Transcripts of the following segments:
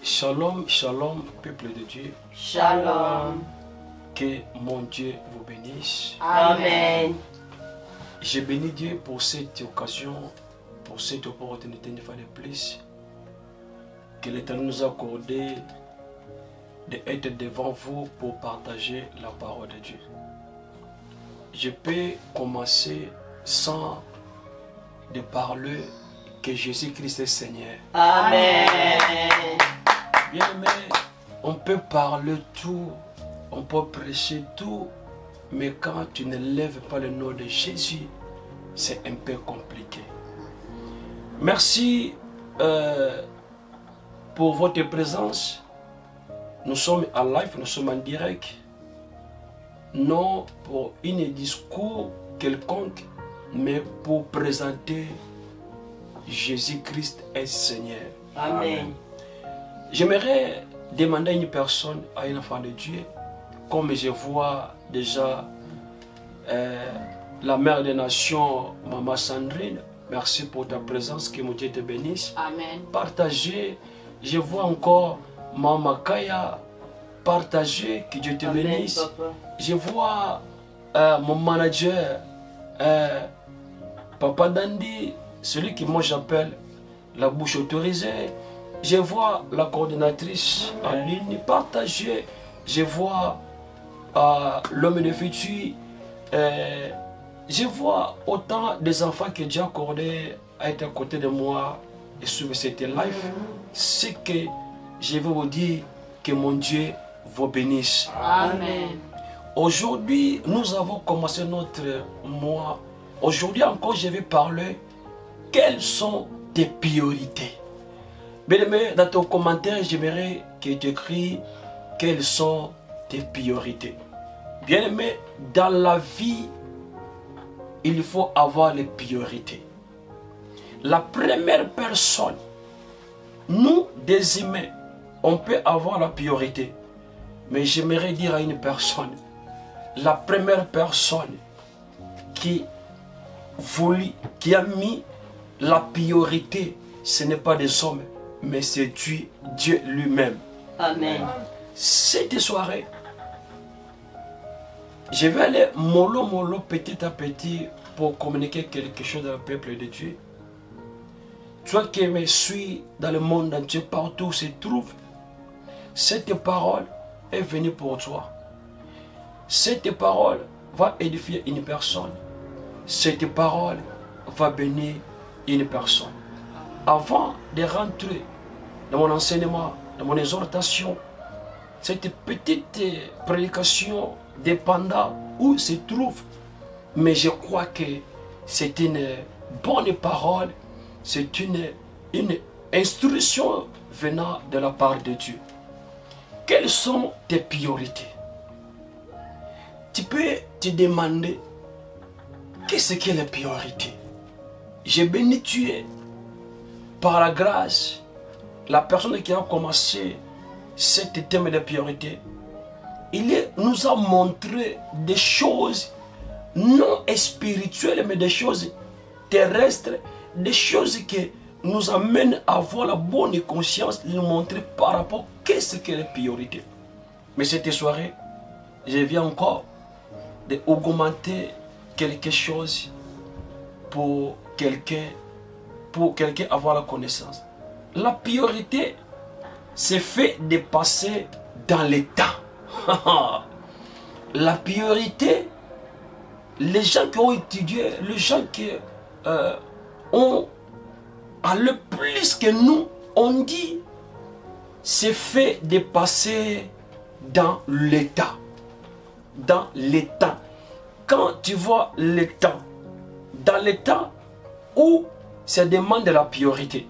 Shalom, shalom, peuple de Dieu. Shalom. Que mon Dieu vous bénisse. Amen. Je bénis Dieu pour cette occasion, pour cette opportunité une fois de plus que l'Éternel nous a accordé d'être devant vous pour partager la parole de Dieu. Je peux commencer sans de parler que Jésus-Christ est Seigneur. Amen. Bien aimé, on peut parler tout, on peut prêcher tout, mais quand tu ne lèves pas le nom de Jésus, c'est un peu compliqué. Merci pour votre présence. Nous sommes en live, nous sommes en direct. Non pour un discours quelconque, mais pour présenter Jésus-Christ est Seigneur. Amen. J'aimerais demander à une personne, à un enfant de Dieu, comme je vois déjà la mère des nations, Maman Sandrine, merci pour ta présence, que mon Dieu te bénisse. Amen. Partagez, je vois encore Maman Kaya, partagez, que Dieu te Amen, bénisse. papa. Je vois mon manager, Papa Dandy, celui qui moi j'appelle la bouche autorisée. Je vois la coordinatrice en ligne partagée. Je vois l'homme de futur. Je vois autant des enfants que Dieu a accordé à être à côté de moi et suivre cette live. C'est que je veux vous dire que mon Dieu vous bénisse. Amen. Aujourd'hui, nous avons commencé notre mois. Aujourd'hui encore, je vais parler. Quelles sont tes priorités? Bien-aimé, dans ton commentaire, j'aimerais que tu écris quelles sont tes priorités. Bien-aimé, dans la vie, il faut avoir les priorités. La première personne, nous, des humains, on peut avoir la priorité. Mais j'aimerais dire à une personne, la première personne qui a mis la priorité, ce n'est pas des hommes, mais c'est Dieu lui-même. Amen. Cette soirée, je vais aller mollo petit à petit pour communiquer quelque chose dans le peuple de Dieu. Toi qui me suis dans le monde entier, partout où se trouve, cette parole est venue pour toi. Cette parole va édifier une personne. Cette parole va bénir une personne. Avant de rentrer dans mon enseignement, dans mon exhortation, cette petite prédication dépendant où se trouve, mais je crois que c'est une bonne parole, c'est une instruction venant de la part de Dieu. Quelles sont tes priorités? Tu peux te demander qu'est-ce que les priorités? J'ai béni Dieu par la grâce, la personne qui a commencé cet thème de priorité. Nous a montré des choses non spirituelles, mais des choses terrestres, des choses qui nous amènent à avoir la bonne conscience de nous montrer par rapport à qu'est-ce que les priorités. Mais cette soirée, je viens encore d'augmenter quelque chose pour quelqu'un avoir la connaissance. La priorité, c'est fait de passer dans le temps. La priorité, les gens qui ont étudié, les gens qui ont le plus que nous, on dit, c'est fait de passer dans l'état. Dans l'état. Quand tu vois le temps, dans le temps où ça demande de la priorité,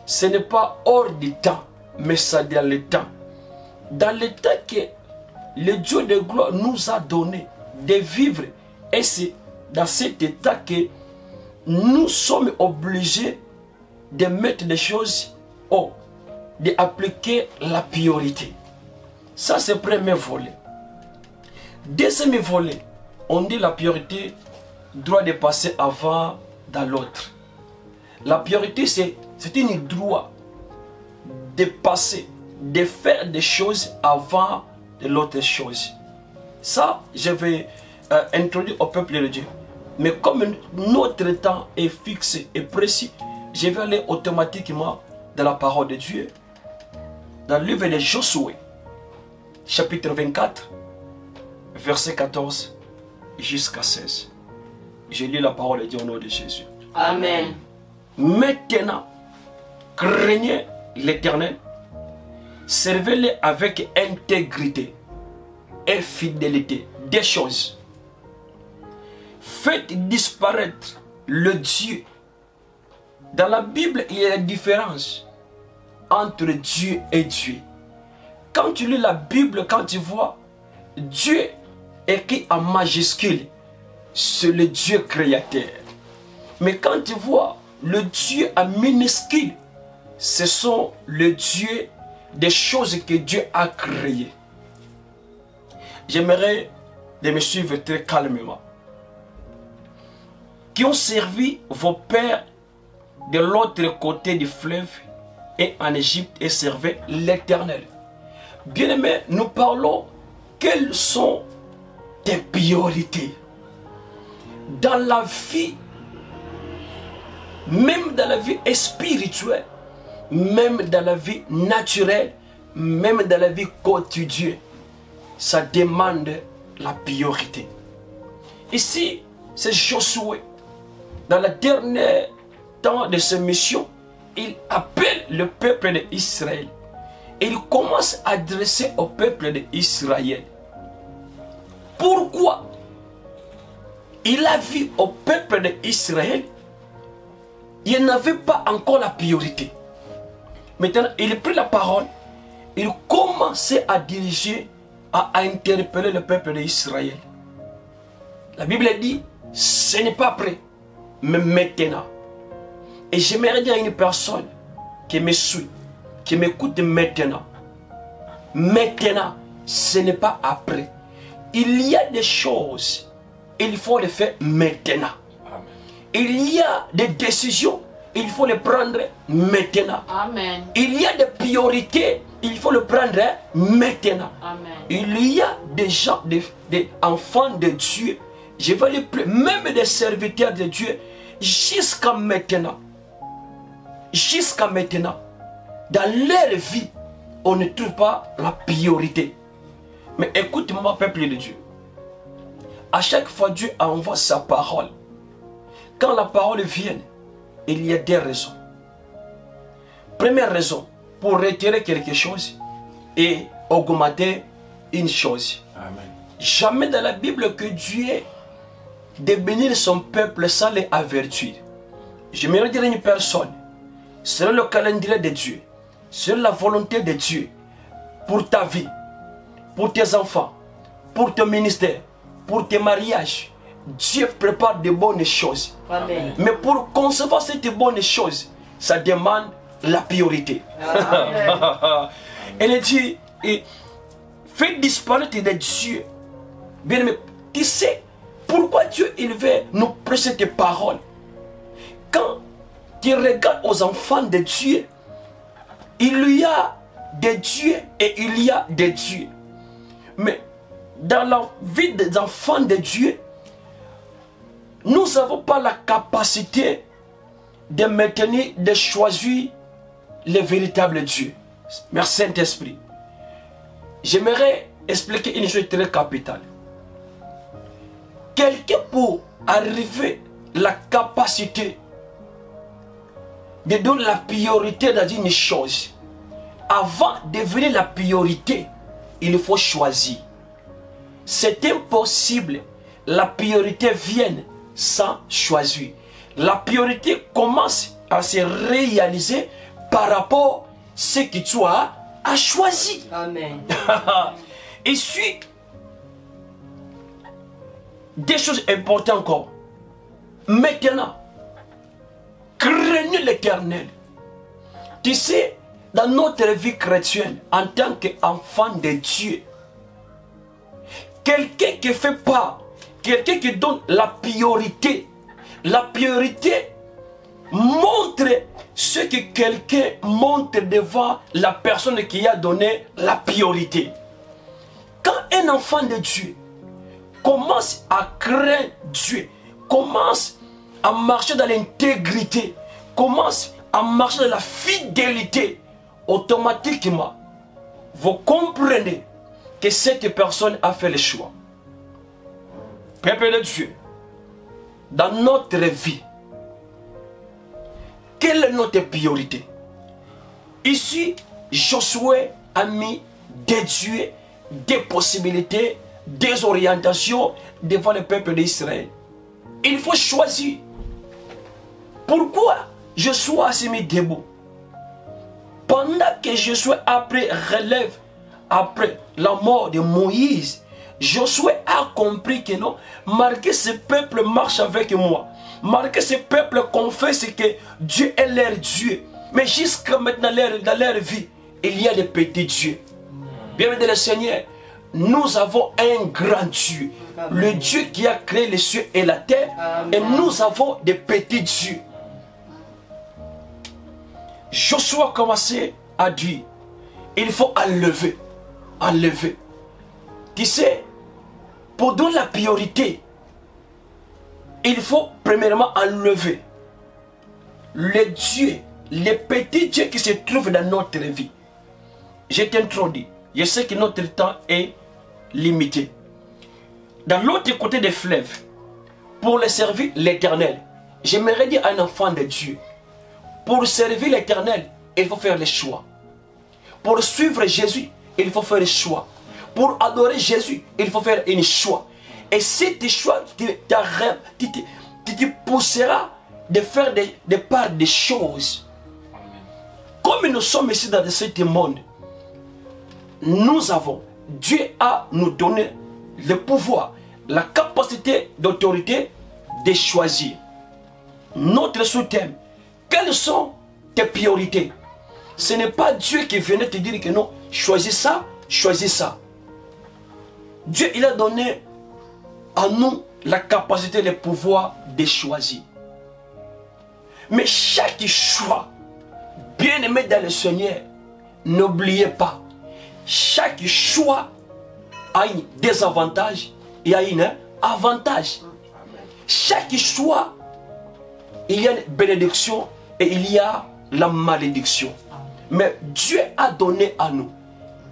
ce n'est pas hors du temps, mais ça dans le temps. Dans le temps que le Dieu de gloire nous a donné de vivre, et c'est dans cet état que nous sommes obligés de mettre des choses, d'appliquer la priorité. Ça, c'est le premier volet. Deuxième volet, on dit la priorité doit de passer avant dans l'autre. La priorité, c'est un droit de passer de faire des choses avant de l'autre chose. Ça, je vais introduire au peuple de Dieu. Mais comme notre temps est fixe et précis, je vais aller automatiquement dans la parole de Dieu. Dans le livre de Josué, chapitre 24, verset 14 jusqu'à 16. Je lis la parole de Dieu au nom de Jésus. Amen. Maintenant, craignez l'Éternel, servez-le avec intégrité et fidélité. Des choses. Faites disparaître le Dieu. Dans la Bible, il y a la différence entre Dieu et Dieu. Quand tu lis la Bible, quand tu vois Dieu écrit en majuscule, c'est le Dieu créateur. Mais quand tu vois le Dieu en minuscule, ce sont le Dieu des choses que Dieu a créées. J'aimerais de me suivre très calmement. Qui ont servi vos pères de l'autre côté du fleuve et en Égypte et servaient l'Éternel. Bien-aimés, nous parlons quelles sont tes priorités dans la vie, même dans la vie spirituelle, même dans la vie naturelle, même dans la vie quotidienne. Ça demande la priorité. Ici, c'est Josué. Dans la dernière temps de sa mission, il appelle le peuple d'Israël. Il commence à adresser au peuple d'Israël. Pourquoi? Il a vu au peuple d'Israël, il n'avait pas encore la priorité. Maintenant, il a pris la parole, il commençait à diriger, à interpeller le peuple d'Israël. La Bible dit, ce n'est pas prêt, mais maintenant. Et j'aimerais dire à une personne qui me suit, qui m'écoute maintenant. Maintenant, ce n'est pas après. Il y a des choses, il faut les faire maintenant. Amen. Il y a des décisions, il faut les prendre maintenant. Amen. Il y a des priorités, il faut les prendre maintenant. Amen. Il y a des gens, des enfants de Dieu, je vais les plaire, même des serviteurs de Dieu, jusqu'à maintenant. Jusqu'à maintenant, dans leur vie, on ne trouve pas la priorité. Mais écoute-moi, peuple de Dieu. À chaque fois, Dieu envoie sa parole. Quand la parole vient, il y a des raisons. Première raison, pour retirer quelque chose et augmenter une chose. Amen. Jamais dans la Bible que Dieu de bénir son peuple sans les avertir. Je me dire à une personne, selon le calendrier de Dieu, selon la volonté de Dieu, pour ta vie, pour tes enfants, pour ton ministère, pour tes mariages, Dieu prépare de bonnes choses. Amen. Mais pour concevoir cette bonne chose, ça demande la priorité. Elle dit, fais disparaître de Dieu. Bien, mais tu sais pourquoi Dieu il veut nous prêcher tes paroles? Quand tu regardes aux enfants de Dieu, il y a des dieux et il y a des dieux. Mais dans la vie des enfants de Dieu, nous n'avons pas la capacité de maintenir, de choisir le véritable Dieu. Merci Saint-Esprit. J'aimerais expliquer une chose très capitale. Quelqu'un pour arriver à la capacité de donner la priorité dans une chose, avant de devenir la priorité, il faut choisir. C'est impossible. La priorité vient sans choisir. La priorité commence à se réaliser par rapport à ce que tu as choisi. Amen. Et puis, des choses importantes encore. Maintenant, craignez l'Éternel. Tu sais, dans notre vie chrétienne, en tant qu'enfant de Dieu, quelqu'un qui fait pas, quelqu'un qui donne la priorité montre c'est que quelqu'un monte devant la personne qui a donné la priorité. Quand un enfant de Dieu commence à craindre Dieu, commence à marcher dans l'intégrité, commence à marcher dans la fidélité, automatiquement, vous comprenez que cette personne a fait le choix. Peuple de Dieu, dans notre vie, quelle est notre priorité? Ici, Josué a mis des dieux, des possibilités, des orientations devant le peuple d'Israël. Il faut choisir. Pourquoi Josué a mis debout? Pendant que Josué relève après la mort de Moïse, Josué a compris que non, malgré ce peuple marche avec moi, malgré ce peuple confesse que Dieu est leur Dieu, mais jusqu'à maintenant dans leur vie, il y a des petits dieux. Bien-aimé le Seigneur, nous avons un grand Dieu, le Dieu qui a créé les cieux et la terre. Amen. Et nous avons des petits dieux. Josué a commencé à dire, il faut enlever, enlever. Tu sais, pour donner la priorité, il faut premièrement enlever les dieux, les petits dieux qui se trouvent dans notre vie. Je t'introduis. Je sais que notre temps est limité. Dans l'autre côté des fleuves, pour le servir l'Éternel, j'aimerais dire à un enfant de Dieu, pour servir l'Éternel, il faut faire les choix. Pour suivre Jésus, il faut faire les choix. Pour adorer Jésus, il faut faire un choix. Et si tes choix te poussera de faire des parts des choses. Comme nous sommes ici dans ce monde, nous avons, Dieu a nous donné le pouvoir, la capacité d'autorité de choisir. Notre sous-thème, quelles sont tes priorités? Ce n'est pas Dieu qui vient te dire que non, choisis ça, choisis ça. Dieu, il a donné à nous la capacité, le pouvoir de choisir. Mais chaque choix, bien aimé dans le Seigneur, n'oubliez pas, chaque choix a un désavantage et a un avantage. Chaque choix, il y a une bénédiction et il y a la malédiction. Mais Dieu a donné à nous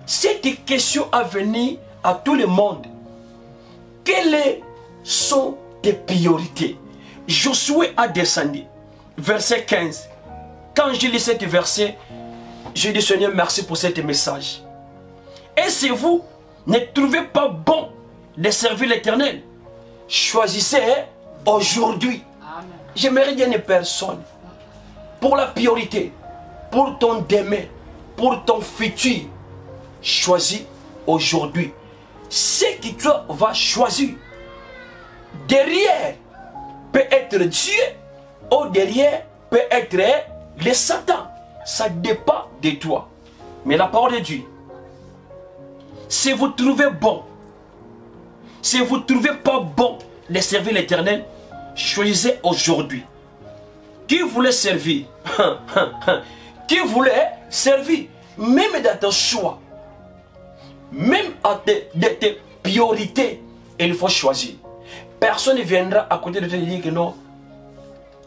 cette question à venir à tout le monde. Quelles sont tes priorités? Josué a descendu. Verset 15. Quand je lis cet verset, je dis Seigneur, merci pour ce message. Et si vous ne trouvez pas bon de servir l'Éternel, choisissez aujourd'hui. J'aimerais dire une personne pour la priorité, pour ton demain, pour ton futur. Choisis aujourd'hui. Ce que tu vas choisir, derrière peut être Dieu ou derrière peut être le Satan. Ça dépend de toi. Mais la parole de Dieu, si vous trouvez bon, si vous ne trouvez pas bon de servir l'Éternel, choisissez aujourd'hui. Qui voulait servir? Qui voulait servir? Même dans ton choix, même à tes priorités, il faut choisir. Personne ne viendra à côté de toi et dire que non,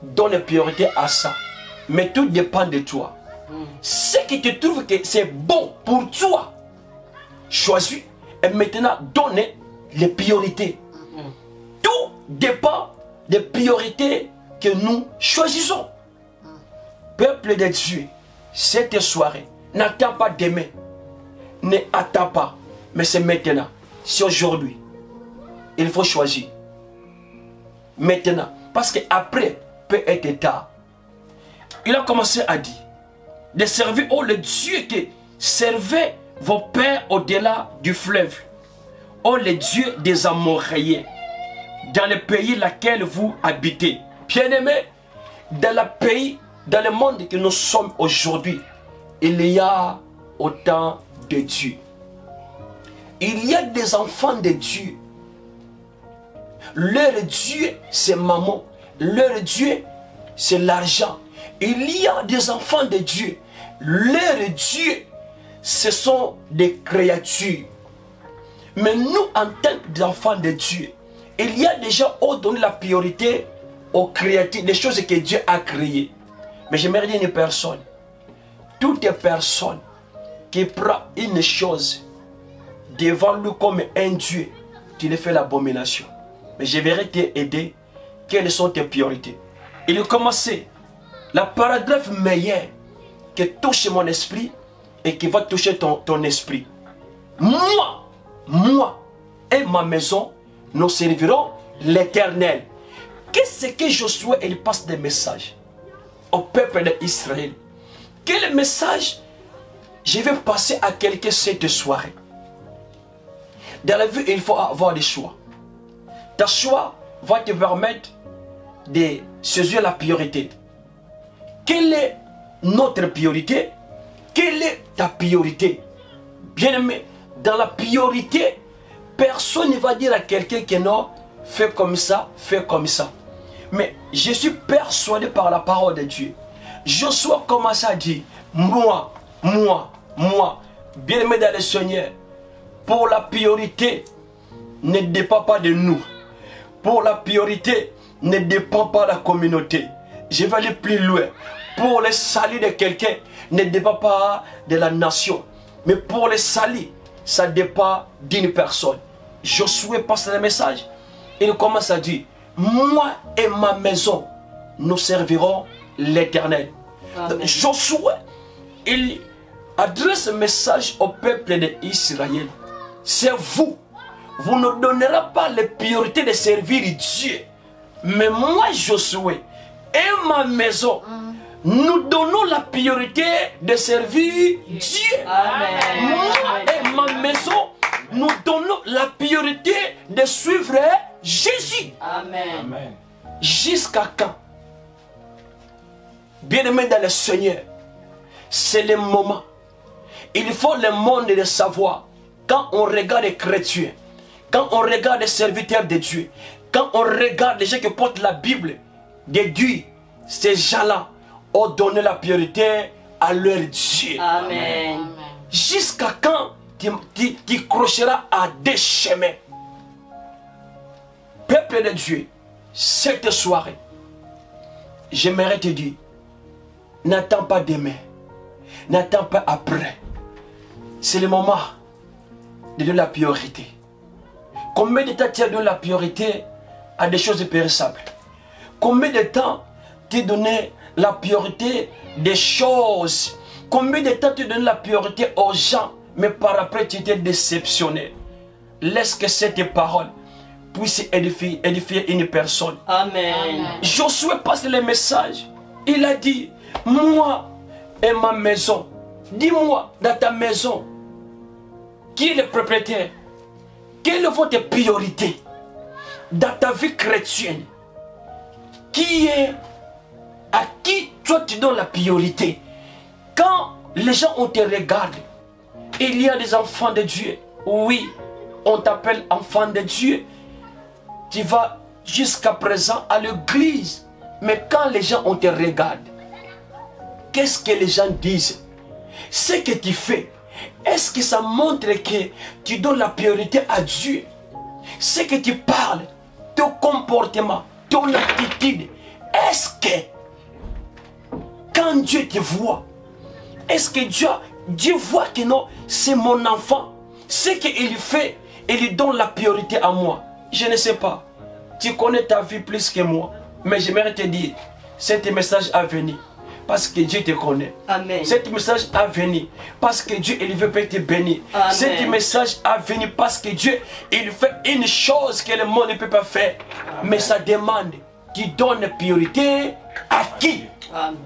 donne priorité à ça. Mais tout dépend de toi. Ce que tu trouves que c'est bon pour toi, choisis et maintenant donne les priorités. Tout dépend des priorités que nous choisissons. Peuple de Dieu, cette soirée, n'attends pas demain. Ne attends pas. Mais c'est maintenant. C'est aujourd'hui. Il faut choisir. Maintenant. Parce qu'après, peut être tard. Il a commencé à dire de servir le Dieu qui servait vos pères au-delà du fleuve. Oh, le Dieu des Amoréens, dans le pays dans lequel vous habitez. Bien-aimés, dans le monde que nous sommes aujourd'hui, il y a autant de Dieu. Il y a des enfants de Dieu. Leur Dieu, c'est maman. Leur Dieu, c'est l'argent. Il y a des enfants de Dieu. Leur Dieu, ce sont des créatures. Mais nous, en tant qu'enfants de Dieu, il y a déjà donné la priorité aux créatures, des choses que Dieu a créées. Mais j'aimerais dire une personne. Toute personne qui prend une chose devant lui comme un Dieu, tu lui fais l'abomination. Mais je vais t'aider. Quelles sont tes priorités? Il a commencé. La paragraphe meilleure qui touche mon esprit et qui va toucher ton esprit. Moi et ma maison, nous servirons l'Éternel. Qu'est-ce que Josué il passe des messages au peuple d'Israël? Quel message je vais passer à quelqu'un cette soirée? Dans la vie, il faut avoir des choix. Ta choix va te permettre de saisir la priorité. Quelle est notre priorité? Quelle est ta priorité? Bien-aimé, dans la priorité, personne ne va dire à quelqu'un que non, fais comme ça, fais comme ça. Mais je suis persuadé par la parole de Dieu. Josué commence à dire, moi, bien-aimé dans le Seigneur, pour la priorité, ne dépend pas de nous. Pour la priorité, ne dépend pas de la communauté. Je vais aller plus loin. Pour le salut de quelqu'un, ne dépend pas de la nation. Mais pour le salut, ça dépend d'une personne. Josué passe le message. Il commence à dire, moi et ma maison, nous servirons l'Éternel. Josué, il adresse un message au peuple d'Israël. C'est vous. Vous ne donnerez pas la priorité de servir Dieu. Mais moi, Josué, et ma maison, nous donnons la priorité de servir Dieu. Amen. Moi et ma maison, nous donnons la priorité de suivre Jésus. Amen. Jusqu'à quand? Bien-aimé dans le Seigneur, c'est le moment. Il faut le monde de savoir. Quand on regarde les chrétiens, quand on regarde les serviteurs de Dieu, quand on regarde les gens qui portent la Bible de Dieu, ces gens-là ont donné la priorité à leur Dieu. Amen. Jusqu'à quand tu crocheras à des chemins? Peuple de Dieu, cette soirée, j'aimerais te dire, n'attends pas demain, n'attends pas après. C'est le moment de donner la priorité. Combien de temps tu as donné la priorité à des choses périssables? Combien de temps tu as donné la priorité des choses? Combien de temps tu as donné la priorité aux gens, mais par après tu t'es déceptionné? Laisse que cette parole puisse édifier une personne. Amen. Josué passe le message. Il a dit, moi et ma maison. Dis-moi, dans ta maison, qui est le propriétaire? Quelle est votre priorité dans ta vie chrétienne? À qui toi tu donnes la priorité? Quand les gens on te regarde, il y a des enfants de Dieu. Oui, on t'appelle enfant de Dieu. Tu vas jusqu'à présent à l'église. Mais quand les gens on te regarde, qu'est-ce que les gens disent? Ce que tu fais, est-ce que ça montre que tu donnes la priorité à Dieu? Ce que tu parles, ton comportement, ton attitude, est-ce que quand Dieu te voit, est-ce que Dieu voit que non, c'est mon enfant? Ce qu'il fait, il lui donne la priorité à moi. Je ne sais pas. Tu connais ta vie plus que moi. Mais j'aimerais te dire, c'est un message à venir. Parce que Dieu te connaît. Amen. C'est un message à venir. Parce que Dieu, il veut te bénir. C'est un message à venir. Parce que Dieu, il fait une chose que le monde ne peut pas faire. Amen. Mais ça demande, tu donnes priorité à qui? Amen.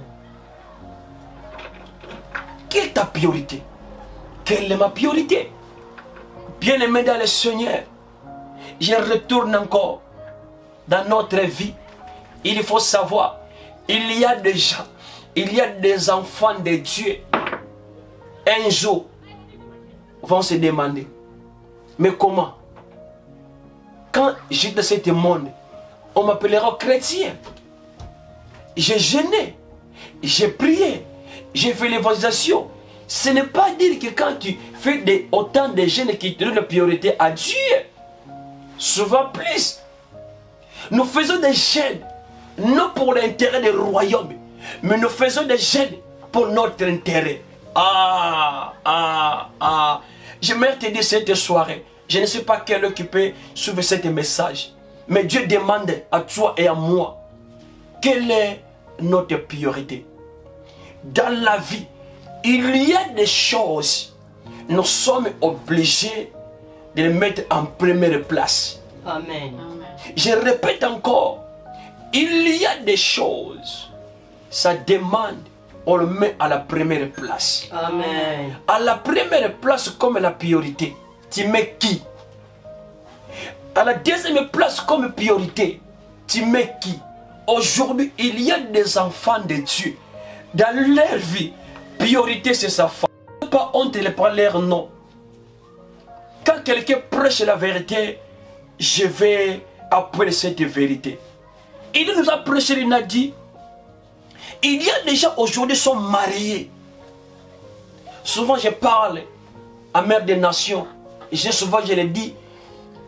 Quelle est ta priorité? Quelle est ma priorité? Bien-aimé dans le Seigneur, je retourne encore dans notre vie. Il faut savoir, il y a des gens, il y a des enfants de Dieu. Un jour, vont se demander, mais comment? Quand j'étais dans ce monde, on m'appellera chrétien. J'ai gêné. j'ai prié, j'ai fait l'évangélisation. Ce n'est pas dire que quand tu fais autant de jeûnes qui te donnent la priorité à Dieu. Souvent plus. Nous faisons des jeûnes, non pour l'intérêt du royaume, mais nous faisons des jeûnes pour notre intérêt. J'aimerais te dire cette soirée, je ne sais pas quel heure qui peut suivre ce message, mais Dieu demande à toi et à moi, quelle est notre priorité? Dans la vie, il y a des choses, nous sommes obligés de les mettre en première place. Amen. Je répète encore, il y a des choses, ça demande, on le met à la première place. Amen. À la première place comme la priorité, tu mets qui? À la deuxième place comme priorité, tu mets qui? Aujourd'hui, il y a des enfants de Dieu. Dans leur vie, priorité c'est sa femme. Pas honte de prendre leur nom. Quand quelqu'un prêche la vérité, je vais appeler cette vérité. Il nous a prêché, il a dit, il y a des gens aujourd'hui qui sont mariés. Souvent je parle à Mère des Nations. Souvent je le dis,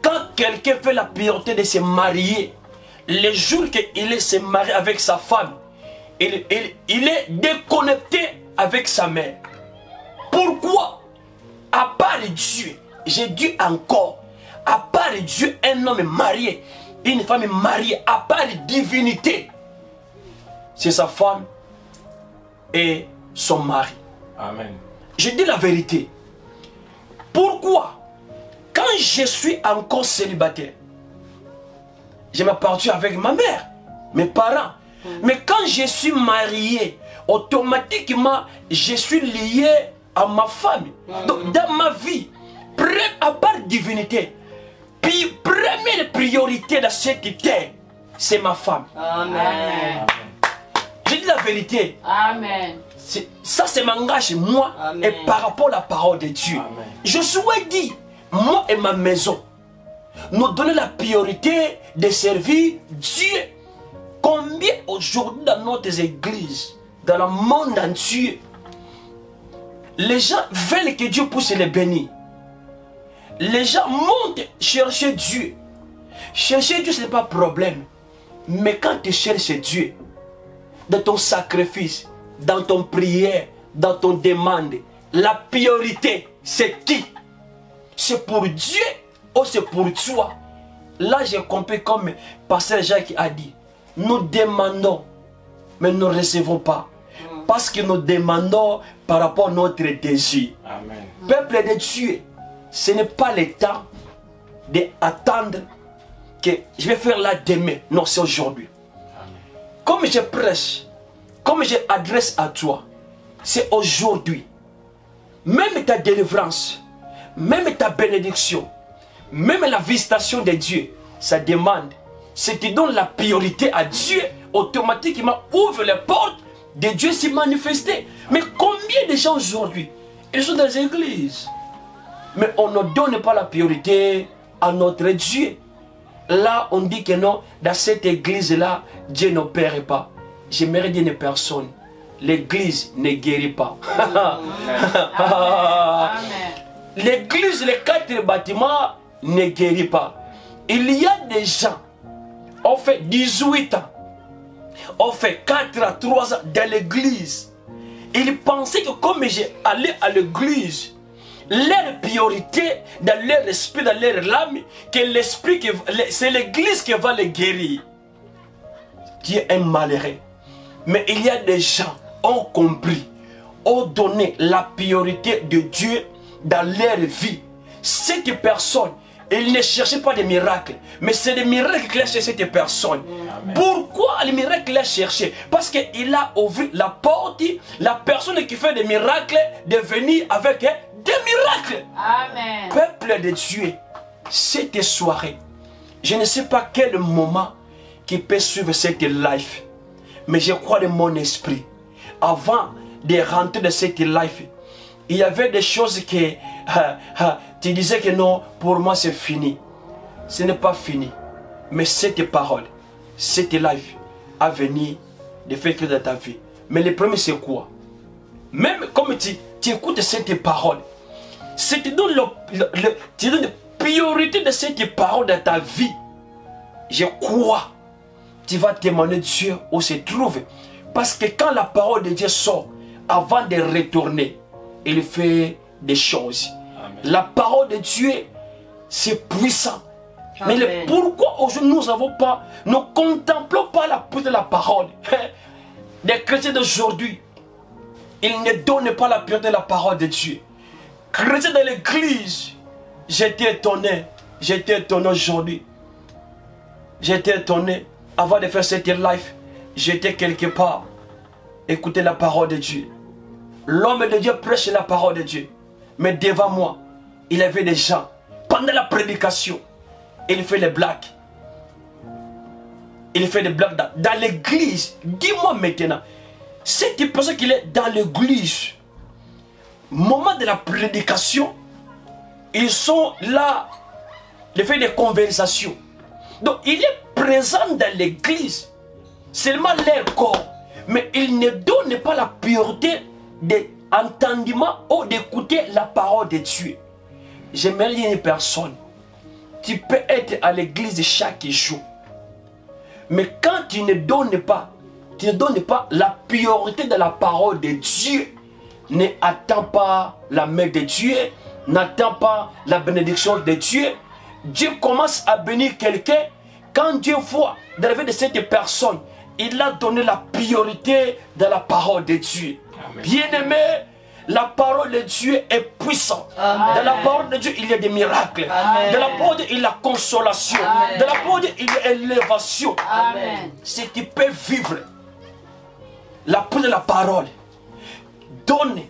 quand quelqu'un fait la priorité de se marier, le jour qu'il se marie avec sa femme, il est déconnecté avec sa mère. Pourquoi? À part Dieu, j'ai dit encore, à part Dieu, un homme marié, une femme mariée, à part divinité, c'est sa femme et son mari. Amen. Je dis la vérité. Pourquoi? Quand je suis encore célibataire, je m'appartiens avec ma mère, mes parents. Mais quand je suis marié, automatiquement, je suis lié à ma femme. Donc, dans ma vie, à part divinité, puis première priorité dans cette terre, c'est ma femme. Amen. Je dis la vérité. Amen. Ça, c'est m'engage, moi, Amen. et par rapport à la parole de Dieu. Amen. Je souhaite dire, moi et ma maison, nous donner la priorité de servir Dieu. Combien aujourd'hui dans notre église, dans le monde entier, les gens veulent que Dieu puisse les bénir. Les gens montent chercher Dieu. Chercher Dieu, ce n'est pas problème. Mais quand tu cherches Dieu, dans ton sacrifice, dans ton prière, dans ton demande, la priorité, c'est qui? C'est pour Dieu ou c'est pour toi? Là, j'ai compris comme Pasteur Jacques a dit, nous demandons, mais nous ne recevons pas. Parce que nous demandons par rapport à notre désir. Amen. Peuple de Dieu, ce n'est pas le temps d'attendre que je vais faire là demain. Non, c'est aujourd'hui. Comme je prêche, comme je adresse à toi, c'est aujourd'hui. Même ta délivrance, même ta bénédiction, même la visitation de Dieu, ça demande. Si tu donnes la priorité à Dieu, automatiquement ouvre les portes de Dieu s'y manifester. Mais combien de gens aujourd'hui, ils sont dans les églises, mais on ne donne pas la priorité à notre Dieu. Là, on dit que non, dans cette église-là, Dieu n'opère pas. J'aimerais dire à une personne, l'église ne guérit pas. L'église, les 4 bâtiments ne guérit pas. Il y a des gens, on fait 18 ans, on fait 4 à 3 ans dans l'église. Ils pensaient que comme j'ai allé à l'église, leur priorité dans leur esprit, dans leur âme, que l'esprit, c'est l'église qui va les guérir. Dieu est malheureux. Mais il y a des gens qui ont compris, ont donné la priorité de Dieu dans leur vie. Cette personne, ils ne cherchaient pas des miracles, mais c'est des miracles qu'il a cherché cette personne. Amen. Pourquoi les miracles qu'il a cherché? Parce qu'il a ouvert la porte, la personne qui fait des miracles, de venir avec des miracles. Amen. Peuple de Dieu, cette soirée, je ne sais pas quel moment qui peut suivre cette life, mais je crois de mon esprit, avant de rentrer dans cette life, il y avait des choses que tu disais que non, pour moi c'est fini. Ce n'est pas fini. Mais cette parole, cette life à venir de faire que dans ta vie. Mais le premier, c'est quoi? Même comme tu écoutes cette parole, si tu donnes tu donnes la priorité de cette parole dans ta vie, je crois, tu vas témoigner Dieu où se trouve. Parce que quand la parole de Dieu sort, avant de retourner, il fait des choses. Amen. La parole de Dieu, c'est puissant. Amen. Mais pourquoi aujourd'hui nous ne contemplons pas la puissance de la parole? Les chrétiens d'aujourd'hui, ils ne donnent pas la pureté de la parole de Dieu. Chrétiens de l'église, j'étais étonné aujourd'hui. J'étais étonné, avant de faire cette live, j'étais quelque part, écouter la parole de Dieu. L'homme de Dieu prêche la parole de Dieu. Mais devant moi, il y avait des gens, pendant la prédication, il fait les blagues. Il fait des blagues dans l'église. Dis-moi maintenant, cette personne qui est dans l'église, moment de la prédication, ils sont là, ils font des conversations. Donc il est présent dans l'église, seulement leur corps, mais il ne donne pas la pureté d'entendement ou d'écouter la parole de Dieu. J'aimerais dire une personne, tu peux être à l'église chaque jour, mais quand tu ne donnes pas la priorité de la parole de Dieu, n'attends pas la main de Dieu, n'attends pas la bénédiction de Dieu. Dieu commence à bénir quelqu'un quand Dieu voit dans la vie de cette personne, il a donné la priorité de la parole de Dieu. Bien-aimé, la parole de Dieu est puissante. Amen. Dans la parole de Dieu, il y a des miracles. Amen. Dans la parole de Dieu, il y a la consolation. Amen. Dans la parole de Dieu, il y a l'élévation. Si tu peux vivre la puissance de la parole, donne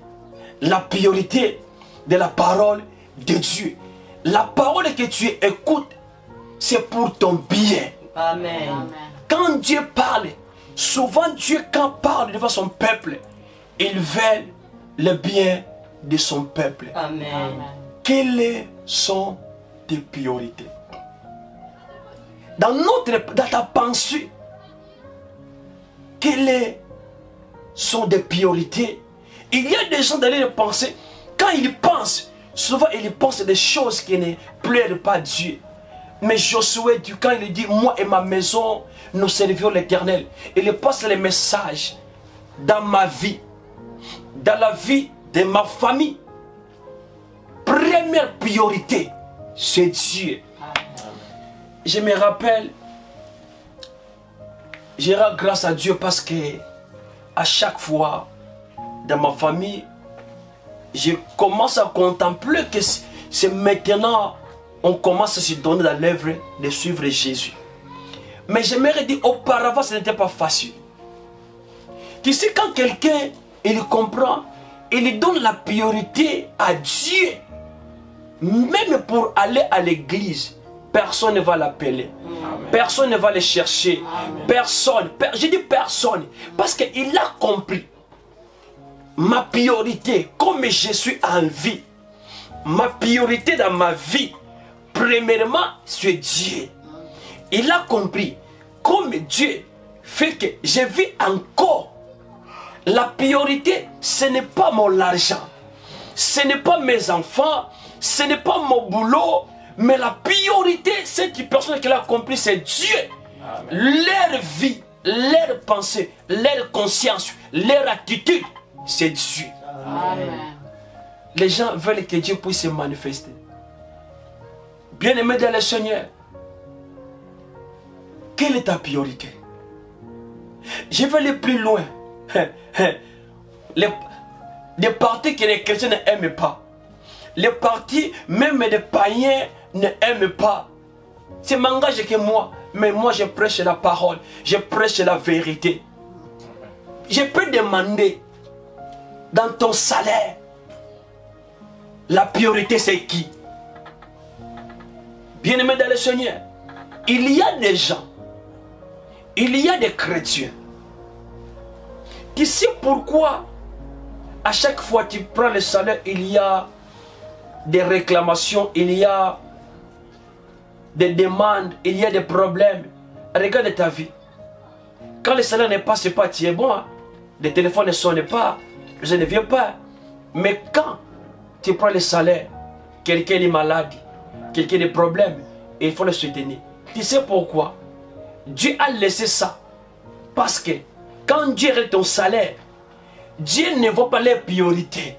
la priorité de la parole de Dieu. La parole que tu écoutes, c'est pour ton bien. Amen. Quand Dieu parle, souvent Dieu quand parle devant son peuple, il veut le bien de son peuple. Amen. Quelles sont tes priorités? Dans ta pensée, quelles sont des priorités? Il y a des gens dans les pensées, quand ils pensent, souvent ils pensent des choses qui ne plaisent pas à Dieu. Mais Josué, quand il dit, moi et ma maison, nous servirons l'Éternel, il passe les messages dans ma vie, dans la vie de ma famille. Première priorité, c'est Dieu. Je me rappelle, je rends grâce à Dieu parce que à chaque fois, dans ma famille, je commence à contempler que c'est maintenant on commence à se donner dans l'œuvre de suivre Jésus. Mais j'aimerais dire, auparavant, ce n'était pas facile. Tu sais, quand quelqu'un, il comprend, il donne la priorité à Dieu, même pour aller à l'église, personne ne va l'appeler. Personne ne va le chercher. Amen. Personne. Je dis personne. Parce qu'il a compris. Ma priorité, comme je suis en vie, ma priorité dans ma vie, premièrement, c'est Dieu. Il a compris, comme Dieu fait que je vis encore. La priorité, ce n'est pas mon argent, ce n'est pas mes enfants, ce n'est pas mon boulot, mais la priorité, cette personne qui l'a compris, c'est Dieu. Amen. Leur vie, leur pensée, leur conscience, leur attitude, c'est Dieu. Amen. Les gens veulent que Dieu puisse se manifester. Bien-aimé dans le Seigneur, quelle est ta priorité? Je vais aller plus loin. Les partis que les chrétiens n'aiment pas, les partis même des païens n'aiment pas. C'est m'engage que moi, mais moi je prêche la parole, je prêche la vérité. Je peux demander dans ton salaire, la priorité c'est qui? Bien-aimé dans le Seigneur, il y a des gens, il y a des chrétiens. Tu sais pourquoi à chaque fois que tu prends le salaire, il y a des réclamations, il y a des demandes, il y a des problèmes. Regarde ta vie. Quand le salaire n'est pas, c'est pas, tu es bon. Hein? le téléphone ne sonne pas, je ne viens pas. Mais quand tu prends le salaire, quelqu'un est malade, quelqu'un a des problèmes, il faut le soutenir. Tu sais pourquoi? Dieu a laissé ça. Parce que quand Dieu est ton salaire, Dieu ne voit pas les priorités.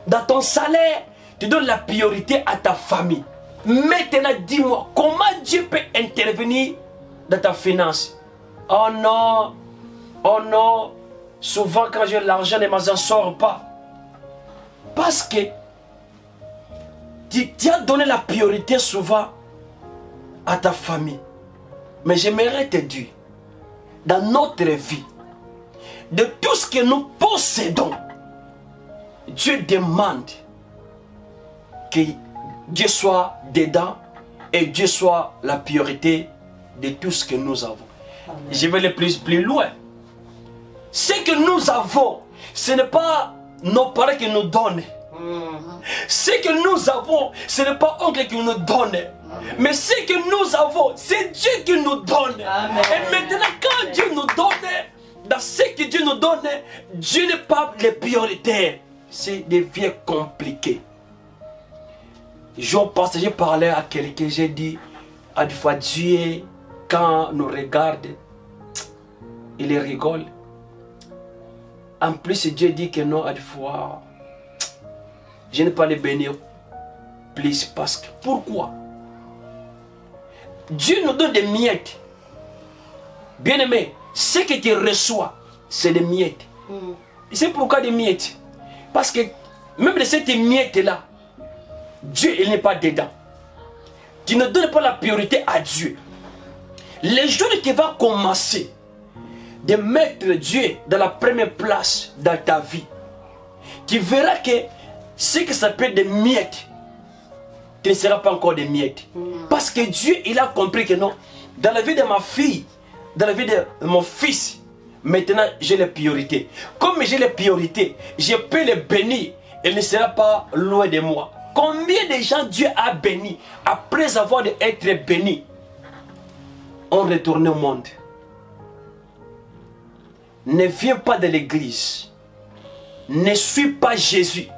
Dans ton salaire, tu donnes la priorité à ta famille. Maintenant, dis-moi, comment Dieu peut intervenir dans ta finance? Oh non, oh non. Souvent, quand j'ai l'argent, ne m'en sort pas. Parce que tu as donné la priorité souvent à ta famille. Mais j'aimerais te dire, dans notre vie, de tout ce que nous possédons, Dieu demande que Dieu soit dedans et Dieu soit la priorité de tout ce que nous avons. Amen. Je vais aller plus loin. Ce que nous avons, ce n'est pas nos parents qui nous donnent. Ce que nous avons, ce n'est pas oncle qui nous donne. Mais ce que nous avons, c'est Dieu qui nous donne. Amen. Et maintenant, quand Dieu nous donne, dans ce que Dieu nous donne, Dieu n'est pas les prioritaires. C'est devient compliqué. J'ai parlé à quelqu'un, j'ai dit, à des fois Dieu, quand nous regarde, il rigole. En plus, Dieu dit que non, à des fois, je ne peux pas les bénir plus. Parce que, pourquoi? Dieu nous donne des miettes. Bien aimé, ce que tu reçois, c'est des miettes. C'est pourquoi des miettes? Parce que même de cette miette-là, Dieu, il n'est pas dedans. Tu ne donnes pas la priorité à Dieu. Les jours où tu vas commencer de mettre Dieu dans la première place dans ta vie, tu verras que ce que ça peut être des miettes, ce ne sera pas encore des miettes. Parce que Dieu, il a compris que non, dans la vie de ma fille, dans la vie de mon fils, maintenant j'ai les priorités. Comme j'ai les priorités, je peux les bénir, il ne sera pas loin de moi. Combien de gens Dieu a béni, après avoir été béni, ont retourné au monde? Ne viens pas de l'église. Ne suis pas Jésus.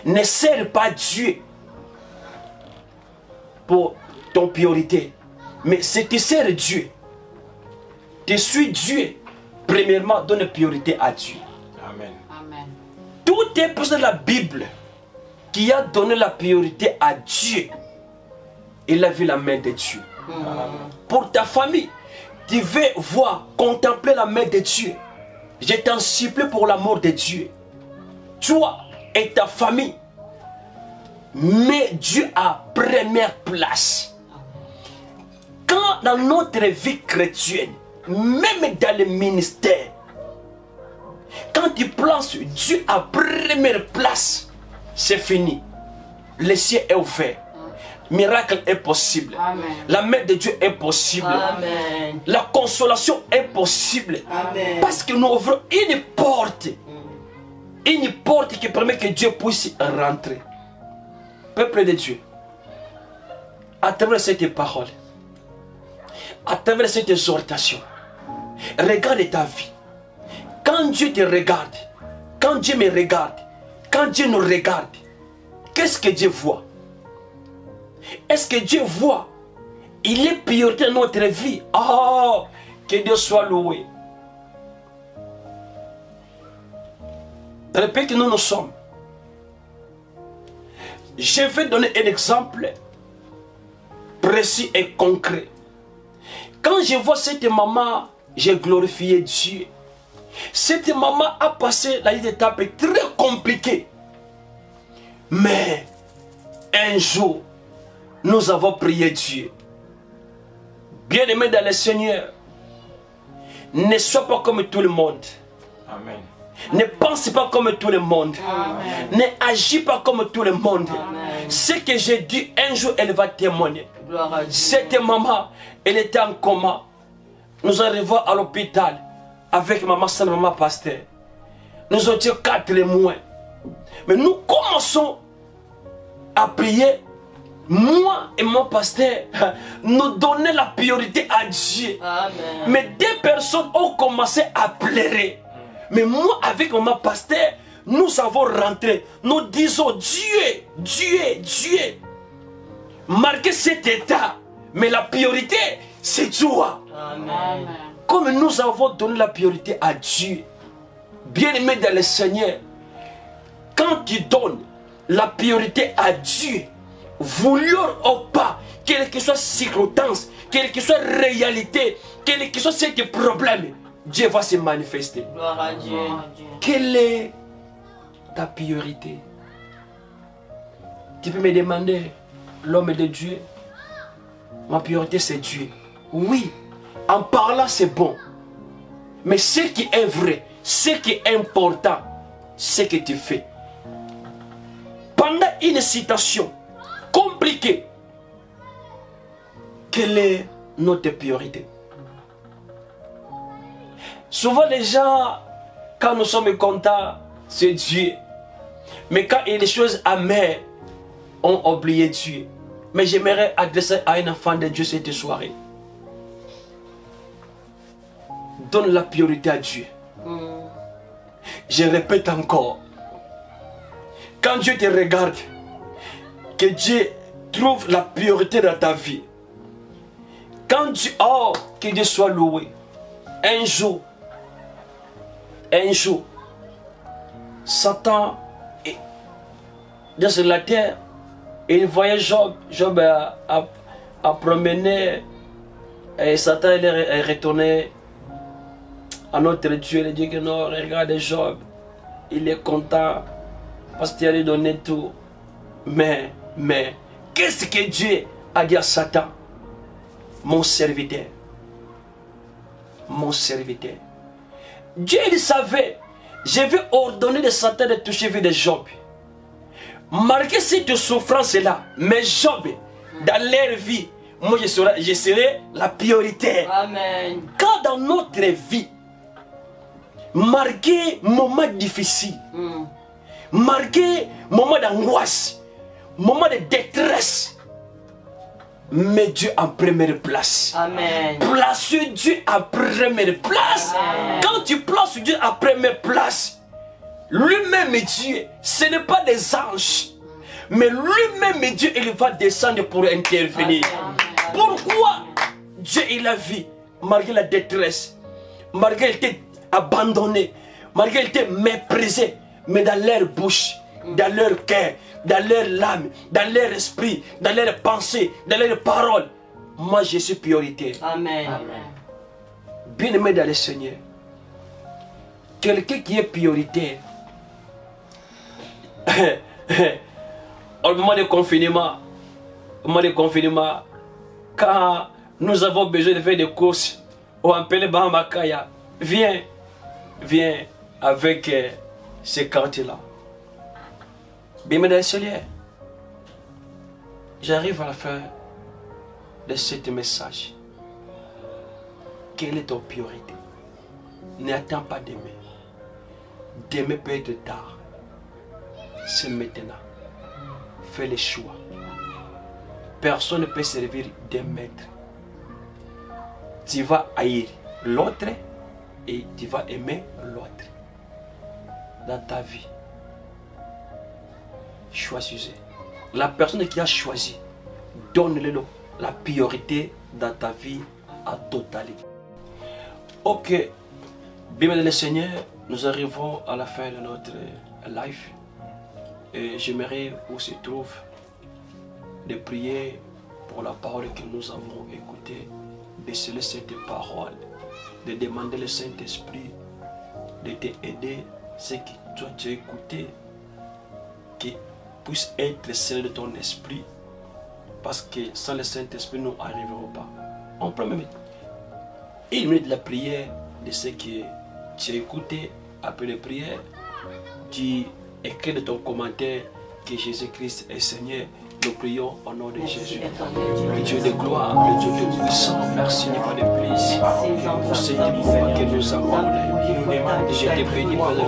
Ne sers pas Dieu pour ton priorité. Mais si tu sers Dieu, tu suis Dieu, premièrement, donne priorité à Dieu. Amen. Amen. Tout est pour la Bible qui a donné la priorité à Dieu. Il a vu la main de Dieu. Pour ta famille, tu veux voir, contempler la main de Dieu. Je t'en supplie pour l'amour de Dieu. Toi et ta famille, mets Dieu à première place. Quand dans notre vie chrétienne, même dans le ministère, quand tu places Dieu à première place, c'est fini. Le ciel est ouvert. Miracle est possible. Amen. La main de Dieu est possible. Amen. La consolation est possible. Amen. Parce que nous ouvrons une porte. Une porte qui permet que Dieu puisse rentrer. Peuple de Dieu, à travers cette parole, à travers cette exhortation, regarde ta vie. Quand Dieu te regarde, quand Dieu me regarde, quand Dieu nous regarde, qu'est-ce que Dieu voit? Est-ce que Dieu voit? Il est prioritaire dans notre vie. Oh, que Dieu soit loué. Dans le pays que nous sommes, je vais donner un exemple précis et concret. Quand je vois cette maman, j'ai glorifié Dieu. Cette maman a passé la vie d'étape très compliquée. Mais un jour, nous avons prié Dieu. Bien-aimé dans le Seigneur, ne sois pas comme tout le monde. Amen. Ne pense pas comme tout le monde. Amen. Ne agis pas comme tout le monde. Amen. Ce que j'ai dit, un jour, elle va témoigner. Gloire à Dieu. Cette maman, elle était en coma. Nous arrivons à l'hôpital avec maman Sandra, maman pasteur. Nous étions 4 mois. Mais nous commençons à prier. Moi et mon pasteur, nous donner la priorité à Dieu. Amen. Mais 2 personnes ont commencé à pleurer. Mais moi, avec mon pasteur, nous avons rentré. Nous disons Dieu, Dieu, Dieu. Marquez cet état. Mais la priorité, c'est toi. Amen. Comme nous avons donné la priorité à Dieu, bien-aimé dans le Seigneur, quand tu donnes la priorité à Dieu, vouloir ou pas, quelle que soit circonstance, quelle que soit réalité, quel que soit ce problème, Dieu va se manifester. Gloire à Dieu. Quelle est ta priorité? Tu peux me demander, l'homme de Dieu, ma priorité c'est Dieu. Oui, en parlant c'est bon. Mais ce qui est vrai, ce qui est important, c'est ce que tu fais. Pendant une situation compliquée, quelle est notre priorité? Souvent les gens, quand nous sommes contents, c'est Dieu. Mais quand il y a des choses amères, on oublie Dieu. Mais j'aimerais adresser à un enfant de Dieu cette soirée. Donne la priorité à Dieu. Je répète encore. Quand Dieu te regarde, que Dieu trouve la priorité dans ta vie. Quand Dieu, oh, que Dieu soit loué. Un jour, Satan est dans la terre. Et il voyait Job a promené. Et Satan est retourné à notre Dieu. Il dit que non, regarde Job. Il est content parce qu'il allait donner tout. Mais, qu'est-ce que Dieu a dit à Satan? Mon serviteur. Mon serviteur. Dieu, il savait. Je vais ordonner de Satan de toucher la vie de Job. Malgré cette souffrance-là, mais Job, dans leur vie, moi je serai la priorité. Amen. Quand dans notre vie, malgré moments difficiles, malgré moments d'angoisse, moments de détresse, mais Dieu en première place. Amen. Place Dieu en première place. Amen. Quand tu places Dieu en première place, lui-même Dieu, ce n'est pas des anges, mais lui-même Dieu, il va descendre pour intervenir. Amen. Pourquoi Dieu il a vu, malgré la détresse, malgré qu'il était abandonné, malgré qu'il était méprisé, mais dans leur bouche, dans leur cœur, dans leur âme, dans leur esprit, dans leurs pensées, dans leurs paroles, moi je suis priorité. Amen. Bien-aimé dans le Seigneur, quelqu'un qui est prioritaire, au moment de confinement, quand nous avons besoin de faire des courses, on appelle Bahamakaya, viens avec ces cartes-là. Bien, mesdames et messieurs, j'arrive à la fin de ce message. Quelle est ton priorité? N'attends pas demain. Demain peut être tard. C'est maintenant. Fais les choix. Personne ne peut servir d'un maître. Tu vas haïr l'autre et tu vas aimer l'autre. Dans ta vie, choisissez. La personne qui a choisi, donne-le la priorité dans ta vie à totalité. Ok, bien le Seigneur, nous arrivons à la fin de notre live. Et j'aimerais où se trouve de prier pour la parole que nous avons écoutée, de sceller cette parole, de demander le Saint-Esprit de t'aider, ce que toi tu as écouté, qui puisse être scellé de ton esprit, parce que sans le Saint-Esprit nous n'arriverons pas. On prend même une minute de la prière de ce que tu as écouté. Après la prière, tu écris de ton commentaire que Jésus-Christ est Seigneur. Nous prions au nom de Jésus. Le Dieu de gloire, le Dieu de puissance, merci une fois de plus pour ce moment que nous avons. Je te bénis, Père,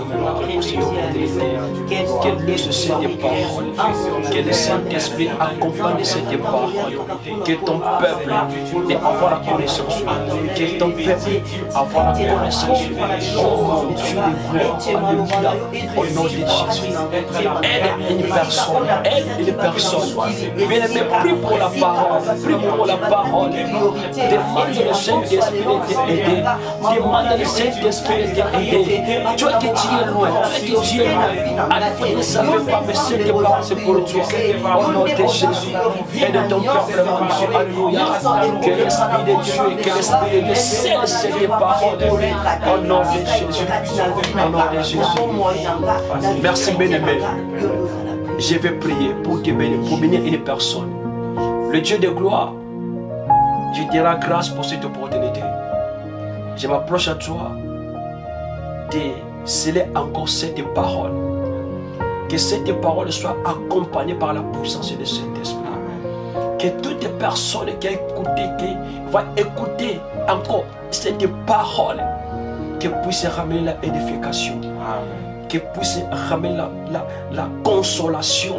pour cette opportunité. Qu'elle laisse cette parole. Que le Saint-Esprit accompagne cette parole. Que ton peuple ait avoir la connaissance. Que ton peuple ait avoir la connaissance. Oh mon Dieu, alléluia. Au nom de Jésus. Aide une personne. Aide une personne. Bien-aimé, prie pour la parole. Prie pour la parole. Demande le Saint-Esprit de t'aider. Demande le Saint-Esprit de t'aider. Toi qui es loin, toi qui es loin. Alpha ne savait pas, mais cette parole c'est pour toi. Au nom de Jésus. Aide ton peuple, mon Dieu. Alléluia. Que l'Esprit de Dieu, que l'Esprit de Dieu scelle cette parole. Au nom de Jésus. Au nom de Jésus. Merci, bien-aimé. Je vais prier pour te bénir, pour bénir une personne. Le Dieu de gloire, je te rends grâce pour cette opportunité. Je m'approche à toi de sceller encore cette parole. Que cette parole soit accompagnée par la puissance de Saint-Esprit. Que toutes les personnes qui ont écouté, qui vont écouter encore cette parole, que puisse ramener la édification. Que puisse ramener la consolation.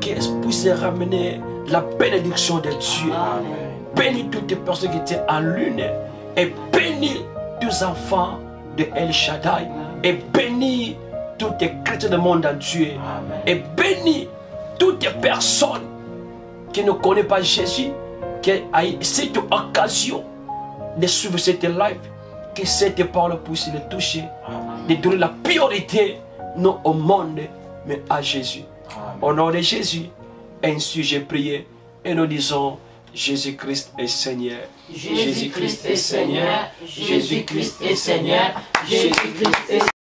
Que puisse ramener la bénédiction de Dieu. Bénis toutes les personnes qui étaient en lune. Et bénis tous les enfants de El Shaddai. Et bénis tous les chrétiens du monde entier. Et bénis toutes les personnes qui ne connaissent pas Jésus. Qui a eu cette occasion de suivre cette live. Que cette parole puisse les toucher. De donner la priorité, non au monde, mais à Jésus. Au nom de Jésus, ainsi j'ai prié et nous disons Jésus-Christ est Seigneur. Jésus-Christ est Seigneur. Jésus-Christ est Seigneur. Jésus-Christ est